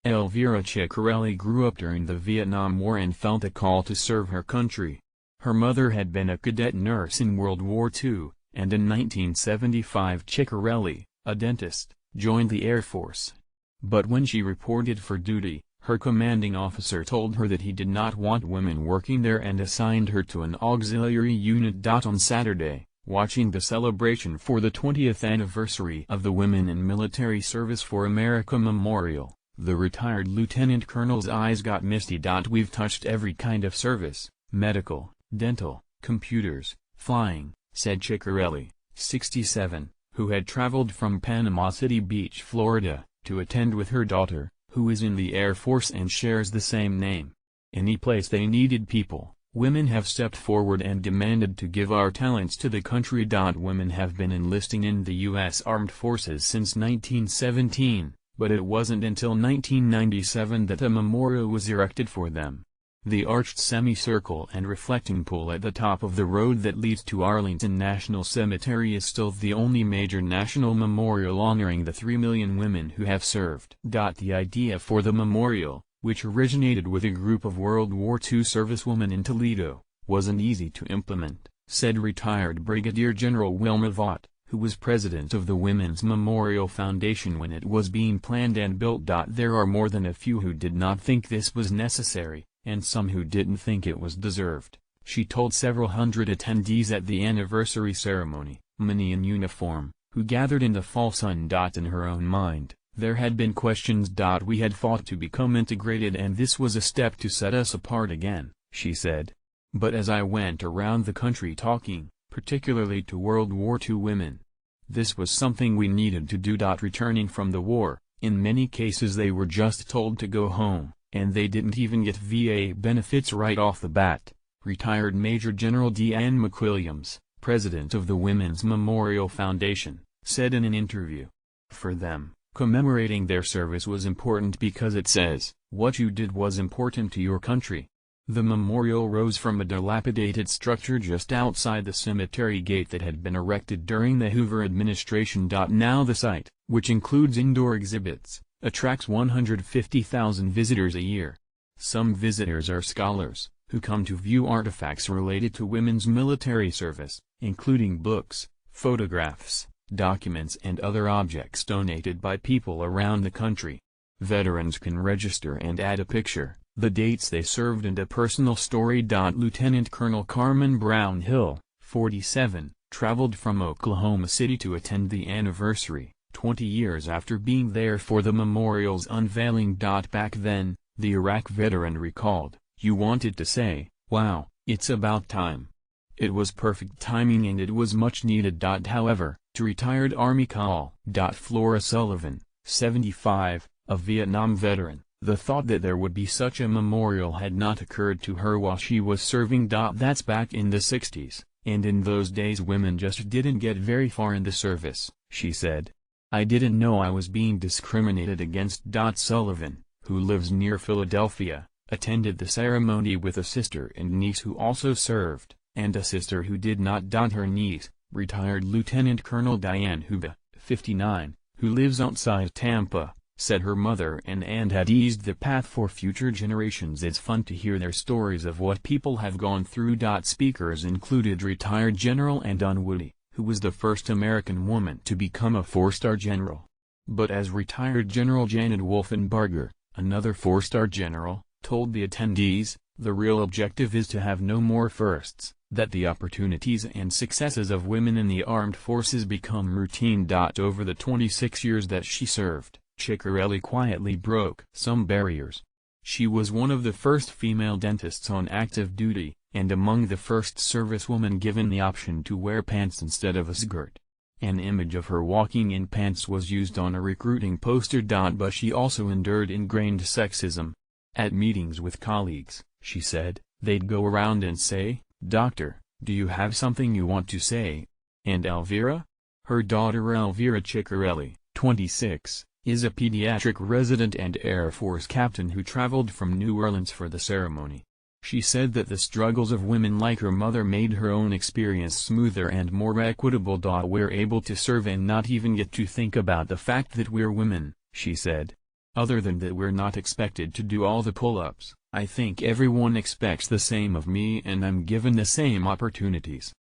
Elvira Ciccarelli grew up during the Vietnam War and felt a call to serve her country. Her mother had been a cadet nurse in World War II, and in 1975 Ciccarelli, a dentist, joined the Air Force. But when she reported for duty, her commanding officer told her that he did not want women working there and assigned her to an auxiliary unit. On Saturday, watching the celebration for the 20th anniversary of the Women in Military Service for America Memorial, the retired lieutenant colonel's eyes got misty. We've touched every kind of service: medical, dental, computers, flying, said Ciccarelli, 67, who had traveled from Panama City Beach, Florida, to attend with her daughter, who is in the Air Force and shares the same name. Any place they needed people, women have stepped forward and demanded to give our talents to the country. Women have been enlisting in the U.S. Armed Forces since 1917, but it wasn't until 1997 that a memorial was erected for them. The arched semicircle and reflecting pool at the top of the road that leads to Arlington National Cemetery is still the only major national memorial honoring the 3 million women who have served. The idea for the memorial, which originated with a group of World War II servicewomen in Toledo, wasn't easy to implement, said retired Brigadier General Wilma Vaught, who was president of the Women's Memorial Foundation when it was being planned and built. There are more than a few who did not think this was necessary, and some who didn't think it was deserved, she told several hundred attendees at the anniversary ceremony, many in uniform, who gathered in the fall sun. In her own mind, there had been questions. We had fought to become integrated and this was a step to set us apart again, she said. But as I went around the country talking, particularly to World War II women, this was something we needed to do. Returning from the war, in many cases they were just told to go home, and they didn't even get VA benefits right off the bat, retired Major General Deanne McWilliams, president of the Women's Memorial Foundation, said in an interview. For them, commemorating their service was important because it says, what you did was important to your country. The memorial rose from a dilapidated structure just outside the cemetery gate that had been erected during the Hoover administration. Now the site, which includes indoor exhibits, attracts 150,000 visitors a year. Some visitors are scholars, who come to view artifacts related to women's military service, including books, photographs, documents and other objects donated by people around the country. Veterans can register and add a picture, the dates they served and a personal story. Lieutenant Colonel Carmen Brown Hill, 47, traveled from Oklahoma City to attend the anniversary, 20 years after being there for the memorial's unveiling. Back then, the Iraq veteran recalled, you wanted to say, wow, it's about time. It was perfect timing and it was much needed. However, to retired Army Col. Flora Sullivan, 75, a Vietnam veteran, the thought that there would be such a memorial had not occurred to her while she was serving. That's back in the 60s, and in those days women just didn't get very far in the service, she said. I didn't know I was being discriminated against. Sullivan, who lives near Philadelphia, attended the ceremony with a sister and niece who also served, and a sister who did not. Her niece, retired Lieutenant Colonel Diane Huba, 59, who lives outside Tampa, said her mother and aunt had eased the path for future generations. It's fun to hear their stories of what people have gone through. Speakers included retired General Ann Dunwoody, who was the first American woman to become a four-star general. But as retired General Janet Wolfenbarger, another four-star general, told the attendees, the real objective is to have no more firsts, that the opportunities and successes of women in the armed forces become routine. Over the 26 years that she served, Ciccarelli quietly broke some barriers. She was one of the first female dentists on active duty, and among the first servicewomen given the option to wear pants instead of a skirt. An image of her walking in pants was used on a recruiting poster. But she also endured ingrained sexism. At meetings with colleagues, she said, they'd go around and say, Doctor, do you have something you want to say? And Elvira? Her daughter Elvira Ciccarelli, 26, is a pediatric resident and Air Force captain who traveled from New Orleans for the ceremony. She said that the struggles of women like her mother made her own experience smoother and more equitable. We're able to serve and not even get to think about the fact that we're women, she said. Other than that, we're not expected to do all the pull-ups. I think everyone expects the same of me, and I'm given the same opportunities.